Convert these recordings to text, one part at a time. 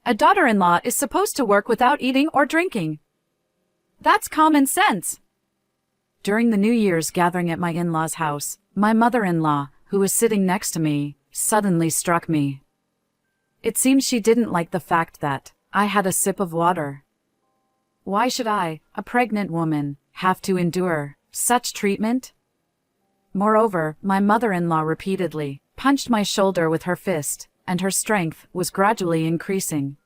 A daughter-in-law is supposed to work without eating or drinking. That's common sense. During the New Year's gathering at my in-laws' house, my mother-in-law, who was sitting next to me, suddenly struck me. It seems she didn't like the fact that I had a sip of water. Why should I, a pregnant woman, have to endure such treatment? Moreover, my mother-in-law repeatedly punched my shoulder with her fist, and her strength was gradually increasing.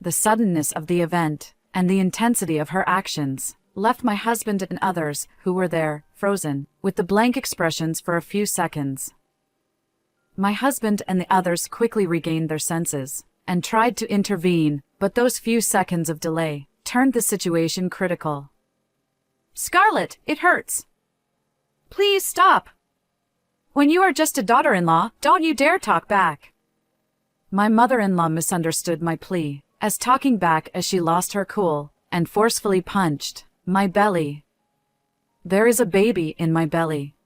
The suddenness of the event and the intensity of her actions left my husband and others who were there frozen, with the blank expressions for a few seconds. My husband and the others quickly regained their senses and tried to intervene, but those few seconds of delay turned the situation critical. "Scarlett, it hurts. Please stop. When you are just a daughter-in-law, don't you dare talk back." My mother-in-law misunderstood my plea as talking back as she lost her cool and forcefully punched my belly. There is a baby in my belly.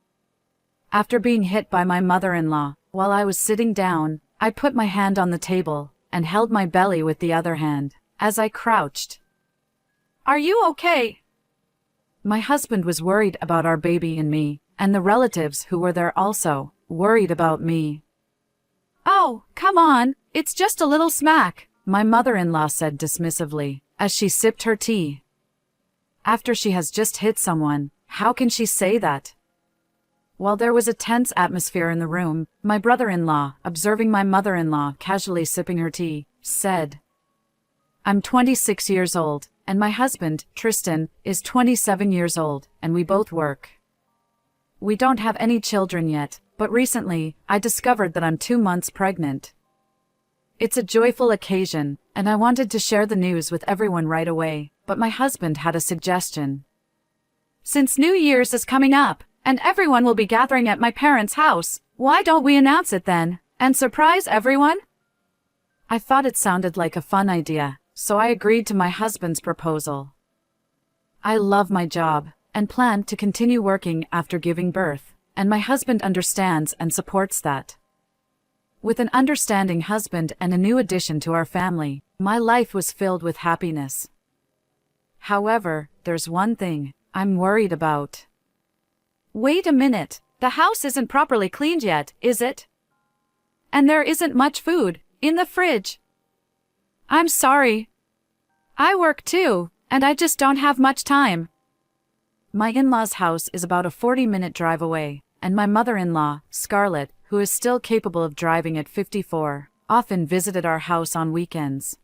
After being hit by my mother-in-law while I was sitting down, I put my hand on the table and held my belly with the other hand as I crouched. "Are you okay?" My husband was worried about our baby and me, and the relatives who were there also worried about me. "Oh, come on, it's just a little smack," my mother-in-law said dismissively as she sipped her tea. After she has just hit someone, how can she say that? While there was a tense atmosphere in the room, my brother-in-law, observing my mother-in-law casually sipping her tea, said, "I'm 26 years old, and my husband, Tristan, is 27 years old, and we both work. We don't have any children yet, but recently, I discovered that I'm 2 months pregnant. It's a joyful occasion, and I wanted to share the news with everyone right away, but my husband had a suggestion. Since New Year's is coming up, and everyone will be gathering at my parents' house, why don't we announce it then, and surprise everyone?" I thought it sounded like a fun idea, so I agreed to my husband's proposal. I love my job, and plan to continue working after giving birth, and my husband understands and supports that. With an understanding husband and a new addition to our family, my life was filled with happiness. However, there's one thing I'm worried about. Wait a minute, the house isn't properly cleaned yet, is it? And there isn't much food in the fridge. I'm sorry. I work too, and I just don't have much time. My in-laws' house is about a 40-minute drive away, and my mother-in-law, Scarlett, who is still capable of driving at 54, often visited our house on weekends.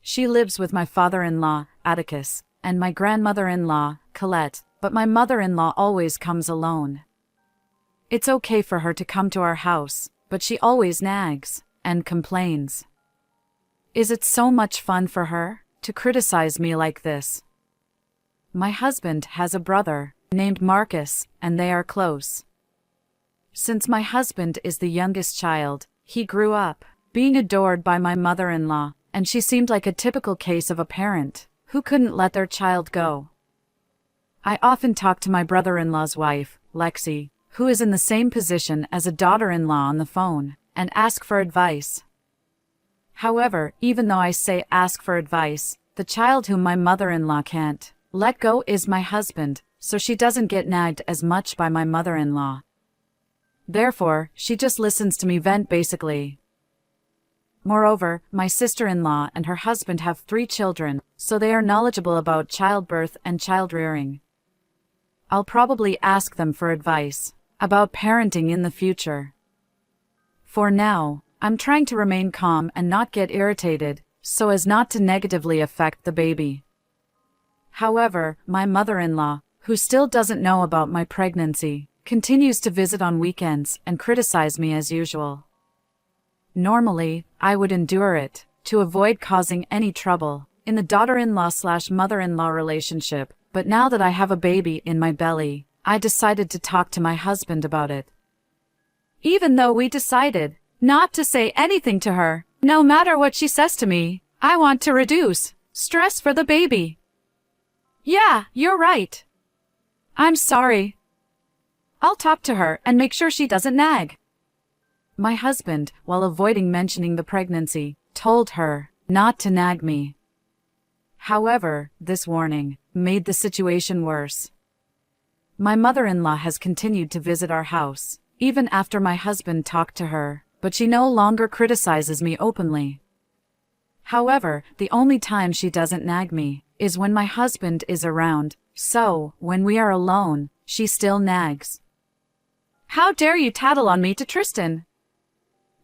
She lives with my father-in-law, Atticus, and my grandmother-in-law, Colette, but my mother-in-law always comes alone. It's okay for her to come to our house, but she always nags and complains. Is it so much fun for her to criticize me like this? My husband has a brother named Marcus, and they are close. Since my husband is the youngest child, he grew up being adored by my mother-in-law, and she seemed like a typical case of a parent who couldn't let their child go. I often talk to my brother-in-law's wife, Lexi, who is in the same position as a daughter-in-law on the phone, and ask for advice. However, even though I say ask for advice, the child whom my mother-in-law can't let go is my husband, so she doesn't get nagged as much by my mother-in-law. Therefore, she just listens to me vent basically. Moreover, my sister-in-law and her husband have 3 children, so they are knowledgeable about childbirth and child-rearing. I'll probably ask them for advice about parenting in the future. For now, I'm trying to remain calm and not get irritated, so as not to negatively affect the baby. However, my mother-in-law, who still doesn't know about my pregnancy, continues to visit on weekends and criticize me as usual. Normally, I would endure it, to avoid causing any trouble in the daughter-in-law/mother-in-law relationship, but now that I have a baby in my belly, I decided to talk to my husband about it. Even though we decided not to say anything to her, no matter what she says to me, I want to reduce stress for the baby. Yeah, you're right. I'm sorry. I'll talk to her and make sure she doesn't nag. My husband, while avoiding mentioning the pregnancy, told her not to nag me. However, this warning made the situation worse. My mother-in-law has continued to visit our house, even after my husband talked to her, but she no longer criticizes me openly. However, the only time she doesn't nag me is when my husband is around, so when we are alone, she still nags. How dare you tattle on me to Tristan?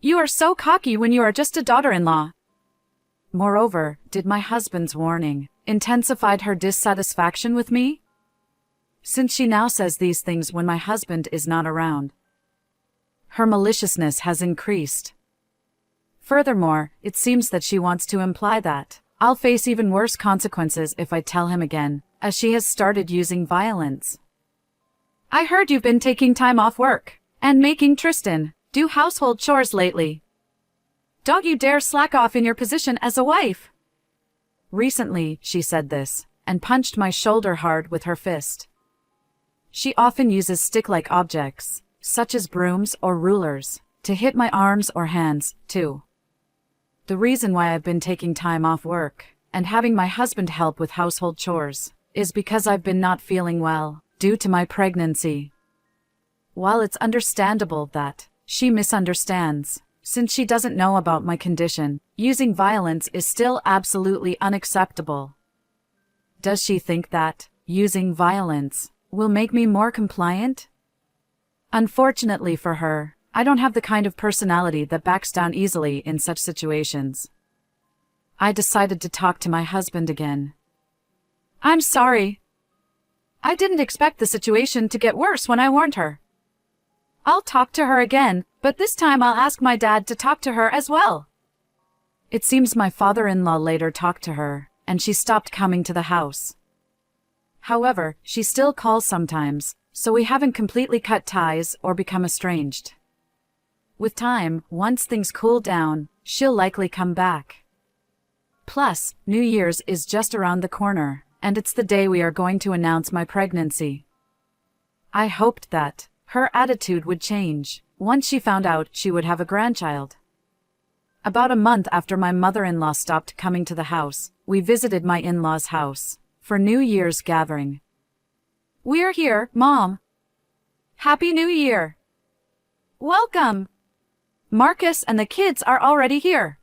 You are so cocky when you are just a daughter-in-law. Moreover, did my husband's warning intensify her dissatisfaction with me? Since she now says these things when my husband is not around, her maliciousness has increased. Furthermore, it seems that she wants to imply that I'll face even worse consequences if I tell him again, as she has started using violence. I heard you've been taking time off work and making Tristan do household chores lately. Don't you dare slack off in your position as a wife. Recently, she said this and punched my shoulder hard with her fist. She often uses stick-like objects, such as brooms or rulers, to hit my arms or hands, too. The reason why I've been taking time off work and having my husband help with household chores is because I've been not feeling well due to my pregnancy. While it's understandable that she misunderstands, since she doesn't know about my condition, using violence is still absolutely unacceptable. Does she think that using violence will make me more compliant? Unfortunately for her, I don't have the kind of personality that backs down easily in such situations. I decided to talk to my husband again. I'm sorry. I didn't expect the situation to get worse when I warned her. I'll talk to her again, but this time I'll ask my dad to talk to her as well. It seems my father-in-law later talked to her, and she stopped coming to the house. However, she still calls sometimes, so we haven't completely cut ties or become estranged. With time, once things cool down, she'll likely come back. Plus, New Year's is just around the corner, and it's the day we are going to announce my pregnancy. I hoped that her attitude would change once she found out she would have a grandchild. About a month after my mother-in-law stopped coming to the house, we visited my in-laws' house for New Year's gathering. We're here, Mom. Happy New Year. Welcome. Marcus and the kids are already here.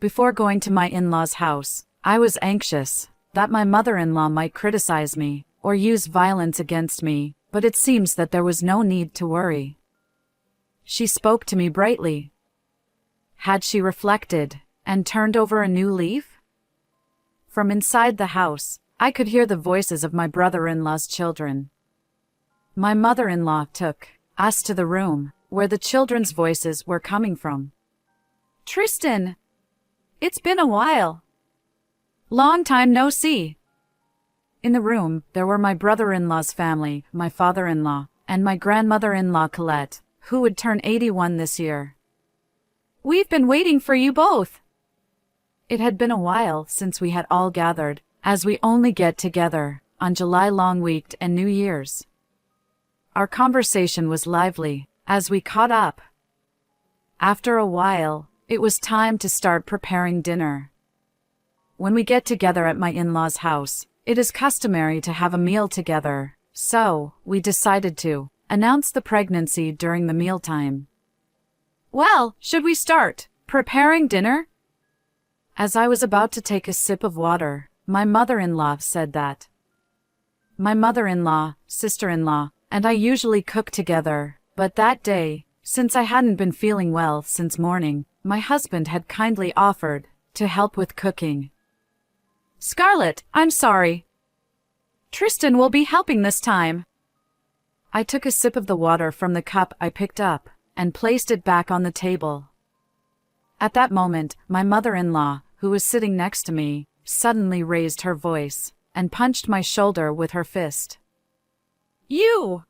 Before going to my in-laws' house, I was anxious that my mother-in-law might criticize me or use violence against me, but it seems that there was no need to worry. She spoke to me brightly. Had she reflected and turned over a new leaf? From inside the house, I could hear the voices of my brother-in-law's children. My mother-in-law took us to the room where the children's voices were coming from. Tristan! It's been a while. Long time no see. In the room, there were my brother-in-law's family, my father-in-law, and my grandmother-in-law Colette, who would turn 81 this year. We've been waiting for you both. It had been a while since we had all gathered, as we only get together on July long week and New Year's. Our conversation was lively as we caught up. After a while, it was time to start preparing dinner. When we get together at my in-laws' house, it is customary to have a meal together, so we decided to announce the pregnancy during the mealtime. Well, should we start preparing dinner? As I was about to take a sip of water, my mother-in-law said that my mother-in-law, sister-in-law, and I usually cook together, but that day, since I hadn't been feeling well since morning, my husband had kindly offered to help with cooking. Scarlett, I'm sorry. Tristan will be helping this time. I took a sip of the water from the cup I picked up and placed it back on the table. At that moment, my mother-in-law, who was sitting next to me, suddenly raised her voice and punched my shoulder with her fist. You!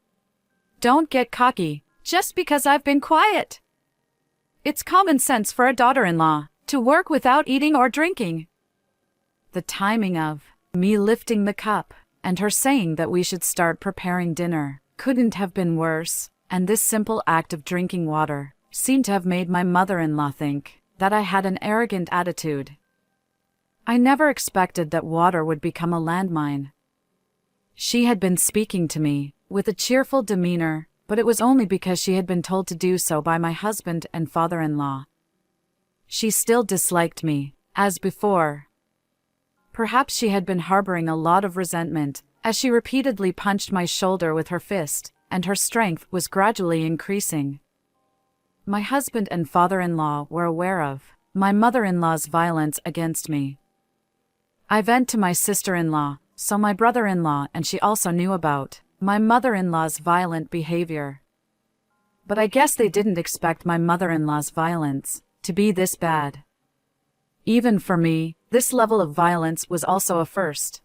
Don't get cocky just because I've been quiet. It's common sense for a daughter-in-law to work without eating or drinking. The timing of me lifting the cup and her saying that we should start preparing dinner couldn't have been worse, and this simple act of drinking water seemed to have made my mother-in-law think that I had an arrogant attitude. I never expected that water would become a landmine. She had been speaking to me with a cheerful demeanor, but it was only because she had been told to do so by my husband and father-in-law. She still disliked me, as before. Perhaps she had been harboring a lot of resentment, as she repeatedly punched my shoulder with her fist, and her strength was gradually increasing. My husband and father-in-law were aware of my mother-in-law's violence against me. I vent to my sister-in-law, so my brother-in-law and she also knew about my mother-in-law's violent behavior. But I guess they didn't expect my mother-in-law's violence to be this bad. Even for me, this level of violence was also a first.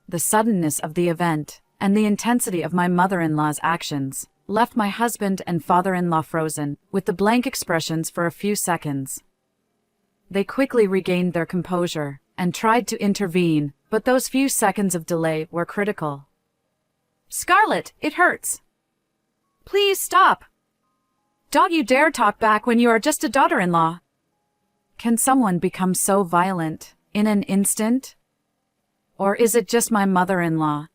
The suddenness of the event and the intensity of my mother-in-law's actions left my husband and father-in-law frozen, with the blank expressions for a few seconds. They quickly regained their composure and tried to intervene, but those few seconds of delay were critical. "Scarlett, it hurts. Please stop. Don't you dare talk back when you are just a daughter-in-law." Can someone become so violent in an instant? Or is it just my mother-in-law?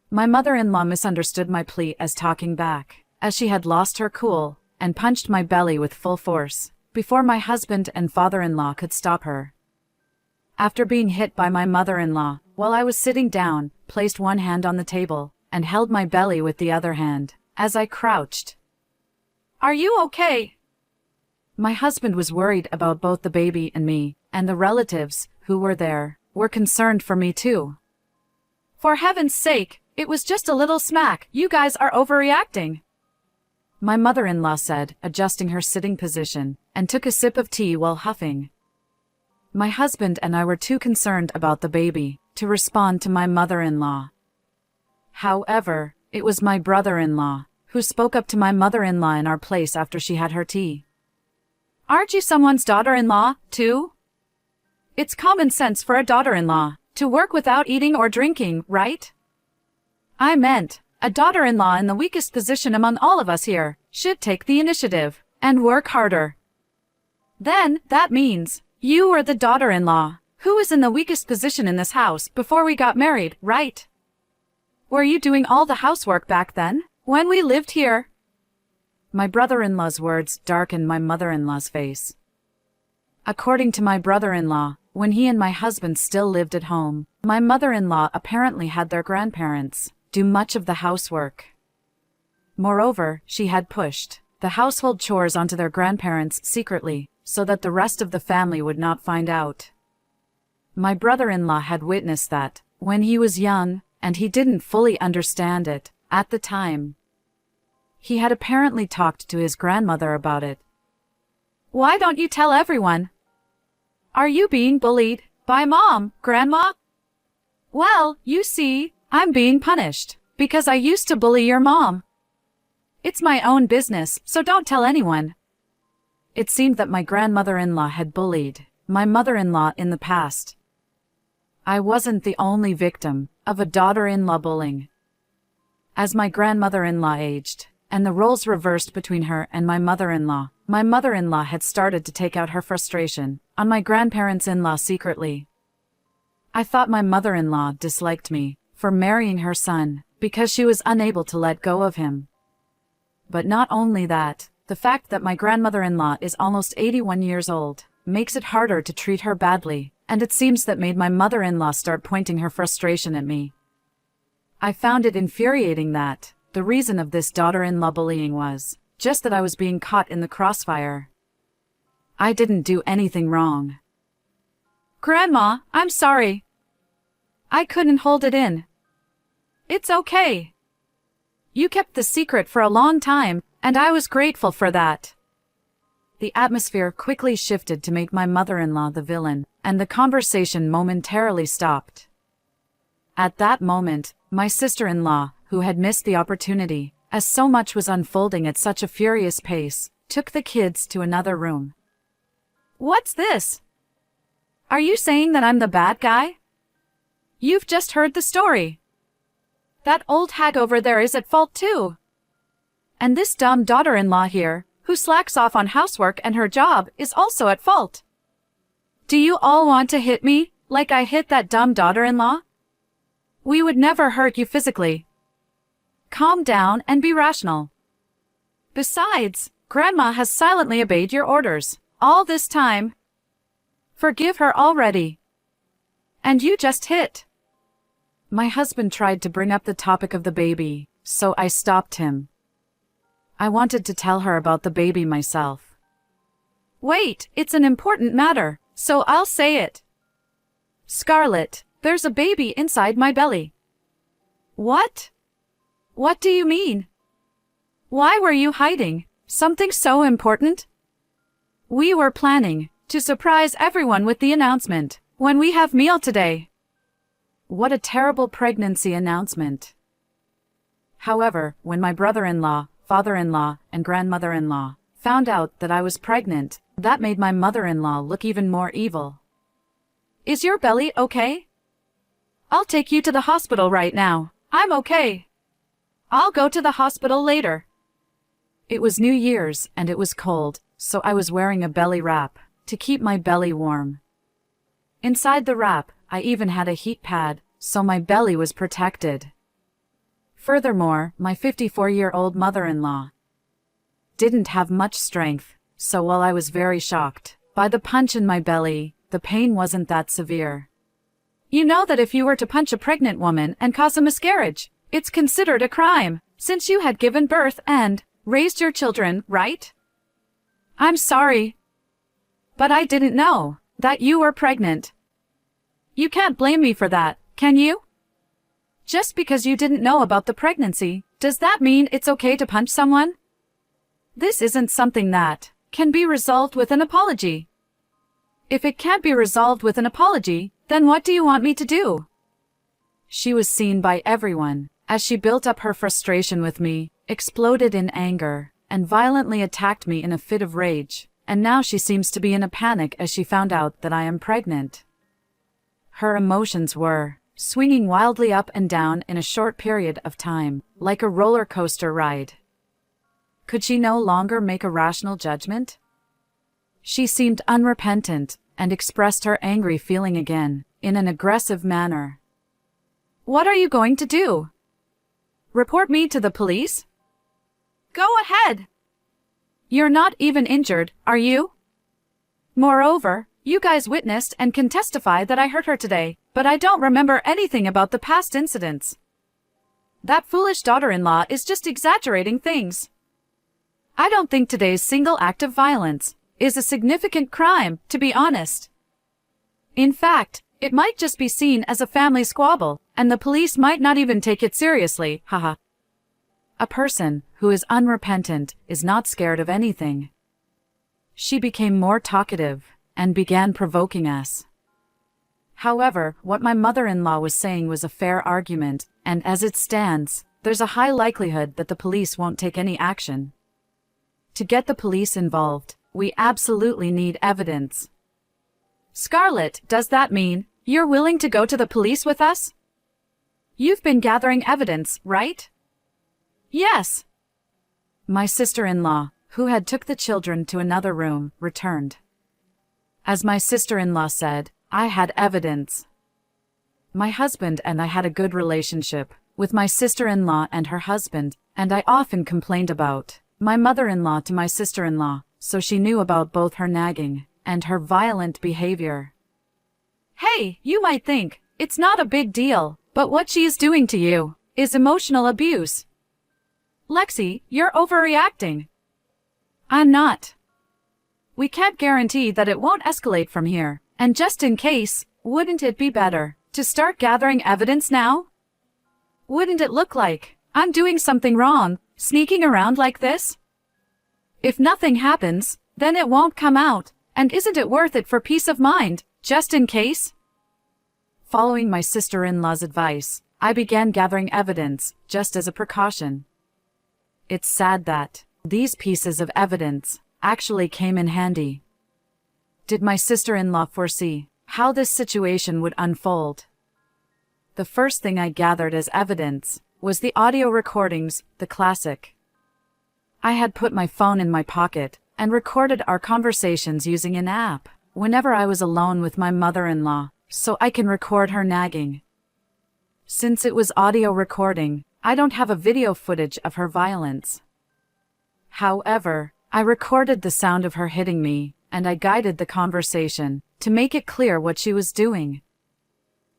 My mother-in-law misunderstood my plea as talking back, as she had lost her cool, and punched my belly with full force, before my husband and father-in-law could stop her. After being hit by my mother-in-law, while I was sitting down, placed one hand on the table, and held my belly with the other hand, as I crouched. "Are you okay?" My husband was worried about both the baby and me, and the relatives, who were there, were concerned for me too. "For heaven's sake, it was just a little smack. You guys are overreacting," my mother-in-law said, adjusting her sitting position, and took a sip of tea while huffing. My husband and I were too concerned about the baby to respond to my mother-in-law. However, it was my brother-in-law who spoke up to my mother-in-law in our place after she had her tea. "Aren't you someone's daughter-in-law, too? It's common sense for a daughter-in-law to work without eating or drinking, right? I meant, a daughter-in-law in the weakest position among all of us here should take the initiative and work harder. Then, that means, you were the daughter-in-law who was in the weakest position in this house before we got married, right? Were you doing all the housework back then, when we lived here?" My brother-in-law's words darkened my mother-in-law's face. According to my brother-in-law, when he and my husband still lived at home, my mother-in-law apparently had their grandparents do much of the housework. Moreover, she had pushed the household chores onto their grandparents secretly, so that the rest of the family would not find out. My brother-in-law had witnessed that when he was young, and he didn't fully understand it at the time. He had apparently talked to his grandmother about it. "Why don't you tell everyone? Are you being bullied by Mom, Grandma?" "Well, you see, I'm being punished because I used to bully your mom. It's my own business, so don't tell anyone." It seemed that my grandmother-in-law had bullied my mother-in-law in the past. I wasn't the only victim of a daughter-in-law bullying. As my grandmother-in-law aged, and the roles reversed between her and my mother-in-law had started to take out her frustration on my grandparents-in-law secretly. I thought my mother-in-law disliked me for marrying her son because she was unable to let go of him. But not only that, the fact that my grandmother-in-law is almost 81 years old makes it harder to treat her badly, and it seems that made my mother-in-law start pointing her frustration at me. I found it infuriating that the reason of this daughter-in-law bullying was just that I was being caught in the crossfire. I didn't do anything wrong. "Grandma, I'm sorry. I couldn't hold it in. It's okay. You kept the secret for a long time, and I was grateful for that." The atmosphere quickly shifted to make my mother-in-law the villain, and the conversation momentarily stopped. At that moment, my sister-in-law, who had missed the opportunity, as so much was unfolding at such a furious pace, took the kids to another room. "What's this? Are you saying that I'm the bad guy? You've just heard the story. That old hag over there is at fault too. And this dumb daughter-in-law here, who slacks off on housework and her job, is also at fault. Do you all want to hit me, like I hit that dumb daughter-in-law? We would never hurt you physically. Calm down and be rational. Besides, Grandma has silently obeyed your orders all this time. Forgive her already. And you just hit. My husband tried to bring up the topic of the baby, so I stopped him. I wanted to tell her about the baby myself. Wait, it's an important matter, so I'll say it. Scarlett, there's a baby inside my belly. What? What do you mean? Why were you hiding something so important? We were planning to surprise everyone with the announcement when we have meal today. What a terrible pregnancy announcement. However, when my brother-in-law, father-in-law, and grandmother-in-law found out that I was pregnant, that made my mother-in-law look even more evil. Is your belly okay? I'll take you to the hospital right now. I'm okay. I'll go to the hospital later. It was New Year's and it was cold, so I was wearing a belly wrap to keep my belly warm. Inside the wrap, I even had a heat pad, so my belly was protected. Furthermore, my 54-year-old mother-in-law didn't have much strength, so while I was very shocked by the punch in my belly, the pain wasn't that severe. You know that if you were to punch a pregnant woman and cause a miscarriage, it's considered a crime, since you had given birth and raised your children, right? I'm sorry, but I didn't know that you were pregnant. You can't blame me for that, can you? Just because you didn't know about the pregnancy, does that mean it's okay to punch someone? This isn't something that can be resolved with an apology. If it can't be resolved with an apology, then what do you want me to do? She was seen by everyone as she built up her frustration with me, exploded in anger, and violently attacked me in a fit of rage, and now she seems to be in a panic as she found out that I am pregnant. Her emotions were swinging wildly up and down in a short period of time, like a roller coaster ride. Could she no longer make a rational judgment? She seemed unrepentant and expressed her angry feeling again, in an aggressive manner. What are you going to do? Report me to the police? Go ahead. You're not even injured, are you? Moreover, you guys witnessed and can testify that I hurt her today, but I don't remember anything about the past incidents. That foolish daughter-in-law is just exaggerating things. I don't think today's single act of violence is a significant crime, to be honest. In fact, it might just be seen as a family squabble, and the police might not even take it seriously, haha. A person who is unrepentant is not scared of anything. She became more talkative and began provoking us. However, what my mother-in-law was saying was a fair argument, and as it stands, there's a high likelihood that the police won't take any action. To get the police involved, we absolutely need evidence. Scarlett, does that mean you're willing to go to the police with us? You've been gathering evidence, right? Yes. My sister-in-law, who had took the children to another room, returned. As my sister-in-law said, I had evidence. My husband and I had a good relationship with my sister-in-law and her husband, and I often complained about my mother-in-law to my sister-in-law, so she knew about both her nagging and her violent behavior. Hey, you might think it's not a big deal, but what she is doing to you is emotional abuse. Lexi, you're overreacting. I'm not. We can't guarantee that it won't escalate from here, and just in case, wouldn't it be better to start gathering evidence now? Wouldn't it look like I'm doing something wrong, sneaking around like this? If nothing happens, then it won't come out, and isn't it worth it for peace of mind, just in case? Following my sister-in-law's advice, I began gathering evidence, just as a precaution. It's sad that these pieces of evidence actually came in handy. Did my sister-in-law foresee how this situation would unfold? The first thing I gathered as evidence was the audio recordings, the classic I had put my phone in my pocket and recorded our conversations using an app whenever I was alone with my mother-in-law, so I can record her nagging. Since it was audio recording, I don't have a video footage of her violence. However, I recorded the sound of her hitting me, and I guided the conversation to make it clear what she was doing.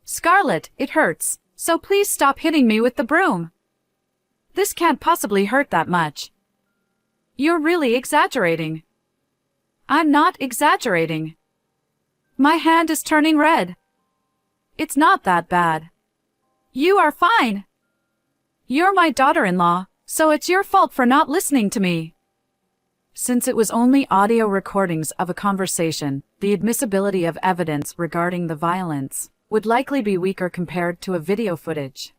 "Scarlett, it hurts, so please stop hitting me with the broom. This can't possibly hurt that much. You're really exaggerating." "I'm not exaggerating. My hand is turning red. It's not that bad. You are fine. You're my daughter-in-law, so it's your fault for not listening to me." Since it was only audio recordings of a conversation, the admissibility of evidence regarding the violence would likely be weaker compared to a video footage.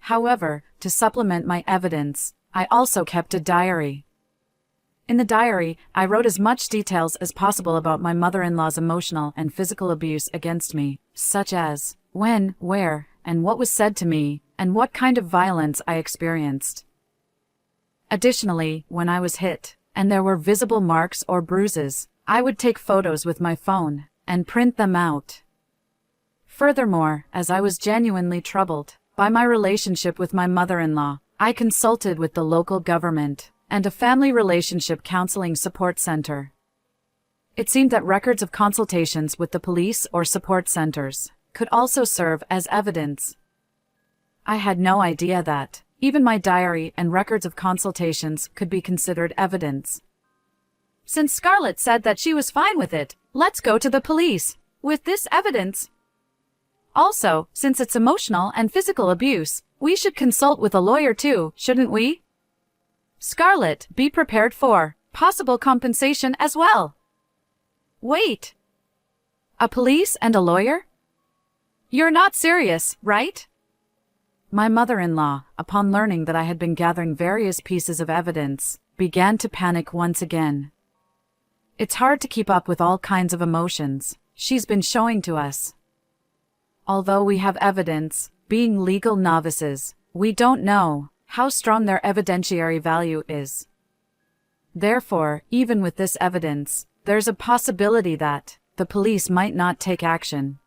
However, to supplement my evidence, I also kept a diary. In the diary, I wrote as much details as possible about my mother-in-law's emotional and physical abuse against me, such as when, where, and what was said to me, and what kind of violence I experienced. Additionally, when I was hit, and there were visible marks or bruises, I would take photos with my phone and print them out. Furthermore, as I was genuinely troubled by my relationship with my mother-in-law, I consulted with the local government and a family relationship counseling support center. It seemed that records of consultations with the police or support centers could also serve as evidence. I had no idea that even my diary and records of consultations could be considered evidence. Since Scarlett said that she was fine with it, let's go to the police with this evidence. Also, since it's emotional and physical abuse, we should consult with a lawyer too, shouldn't we? Scarlett, be prepared for possible compensation as well. Wait. A police and a lawyer? You're not serious, right? My mother-in-law, upon learning that I had been gathering various pieces of evidence, began to panic once again. It's hard to keep up with all kinds of emotions she's been showing to us. Although we have evidence, being legal novices, we don't know how strong their evidentiary value is. Therefore, even with this evidence, there's a possibility that the police might not take action.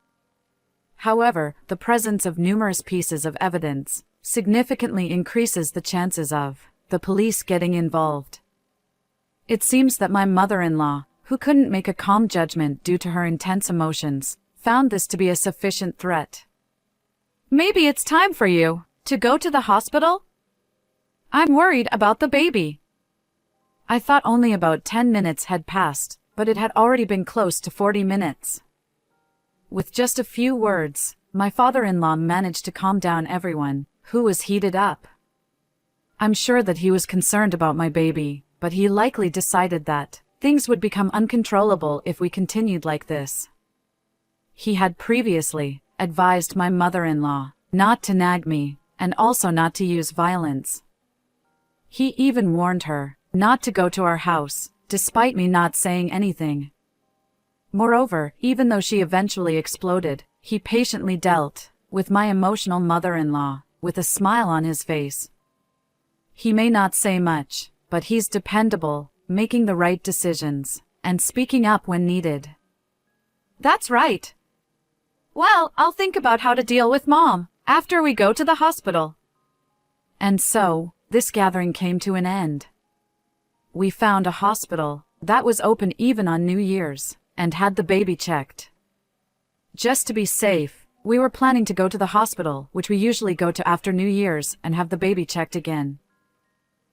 However, the presence of numerous pieces of evidence significantly increases the chances of the police getting involved. It seems that my mother-in-law, who couldn't make a calm judgment due to her intense emotions, found this to be a sufficient threat. Maybe it's time for you to go to the hospital? I'm worried about the baby. I thought only about 10 minutes had passed, but it had already been close to 40 minutes. With just a few words, my father-in-law managed to calm down everyone who was heated up. I'm sure that he was concerned about my baby, but he likely decided that things would become uncontrollable if we continued like this. He had previously advised my mother-in-law not to nag me and also not to use violence. He even warned her not to go to our house, despite me not saying anything. Moreover, even though she eventually exploded, he patiently dealt with my emotional mother-in-law with a smile on his face. He may not say much, but he's dependable, making the right decisions and speaking up when needed. That's right. Well, I'll think about how to deal with Mom after we go to the hospital. And so, this gathering came to an end. We found a hospital that was open even on New Year's and had the baby checked. Just to be safe, we were planning to go to the hospital, which we usually go to after New Year's, and have the baby checked again.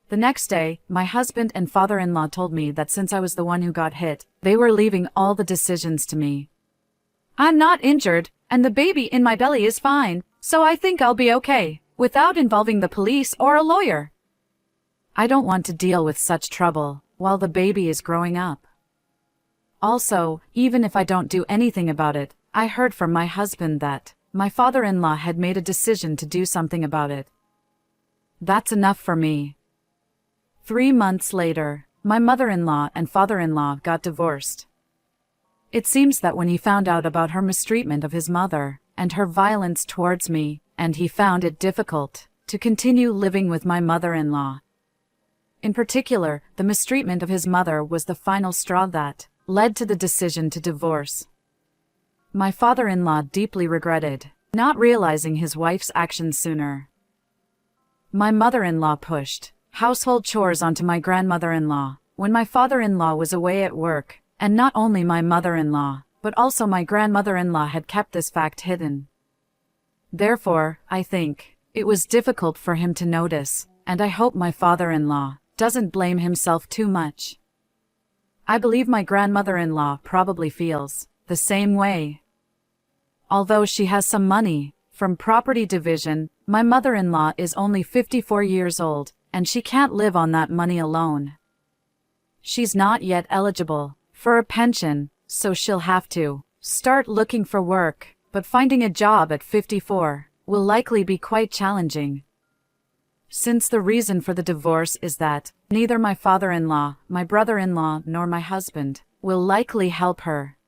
The next day, my husband and father-in-law told me that since I was the one who got hit, they were leaving all the decisions to me. I'm not injured, and the baby in my belly is fine, so I think I'll be okay, without involving the police or a lawyer. I don't want to deal with such trouble while the baby is growing up. Also, even if I don't do anything about it, I heard from my husband that my father-in-law had made a decision to do something about it. That's enough for me. 3 months later, my mother-in-law and father-in-law got divorced. It seems that when he found out about her mistreatment of his mother and her violence towards me, and he found it difficult to continue living with my mother-in-law. In particular, the mistreatment of his mother was the final straw that led to the decision to divorce. My father-in-law deeply regretted not realizing his wife's actions sooner. My mother-in-law pushed household chores onto my grandmother-in-law when my father-in-law was away at work, and not only my mother-in-law, but also my grandmother-in-law had kept this fact hidden. Therefore, I think it was difficult for him to notice, and I hope my father-in-law doesn't blame himself too much. I believe my grandmother-in-law probably feels the same way. Although she has some money from property division, my mother-in-law is only 54 years old, and she can't live on that money alone. She's not yet eligible for a pension, so she'll have to start looking for work, but finding a job at 54 will likely be quite challenging. Since the reason for the divorce is that neither my father-in-law, my brother-in-law, nor my husband will likely help her.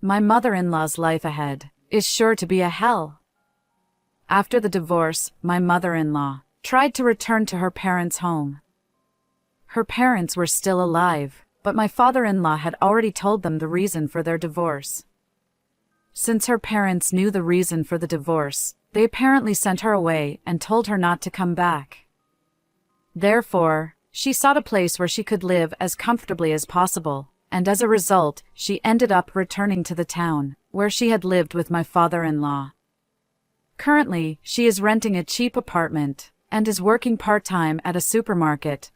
My mother-in-law's life ahead is sure to be a hell. After the divorce, my mother-in-law tried to return to her parents' home. Her parents were still alive, but my father-in-law had already told them the reason for their divorce. Since her parents knew the reason for the divorce, they apparently sent her away and told her not to come back. Therefore, she sought a place where she could live as comfortably as possible, and as a result, she ended up returning to the town where she had lived with my father-in-law. Currently, she is renting a cheap apartment and is working part-time at a supermarket.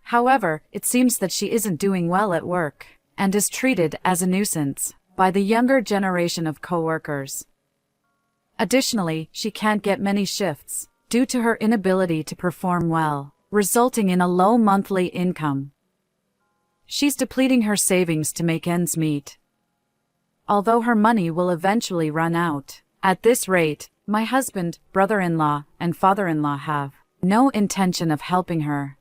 However, it seems that she isn't doing well at work and is treated as a nuisance by the younger generation of co-workers. Additionally, she can't get many shifts due to her inability to perform well, resulting in a low monthly income. She's depleting her savings to make ends meet. Although her money will eventually run out, at this rate, my husband, brother-in-law, and father-in-law have no intention of helping her.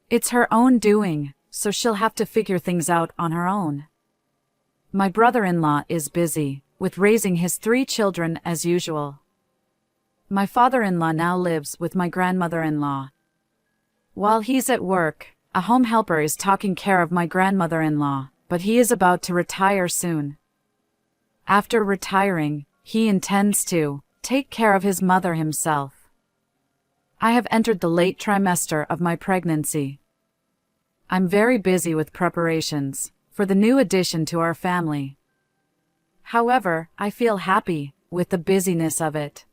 It's her own doing, so she'll have to figure things out on her own. My brother-in-law is busy with raising his 3 children as usual. My father-in-law now lives with my grandmother-in-law. While he's at work, a home helper is taking care of my grandmother-in-law, but he is about to retire soon. After retiring, he intends to take care of his mother himself. I have entered the late trimester of my pregnancy. I'm very busy with preparations for the new addition to our family. However, I feel happy with the busyness of it.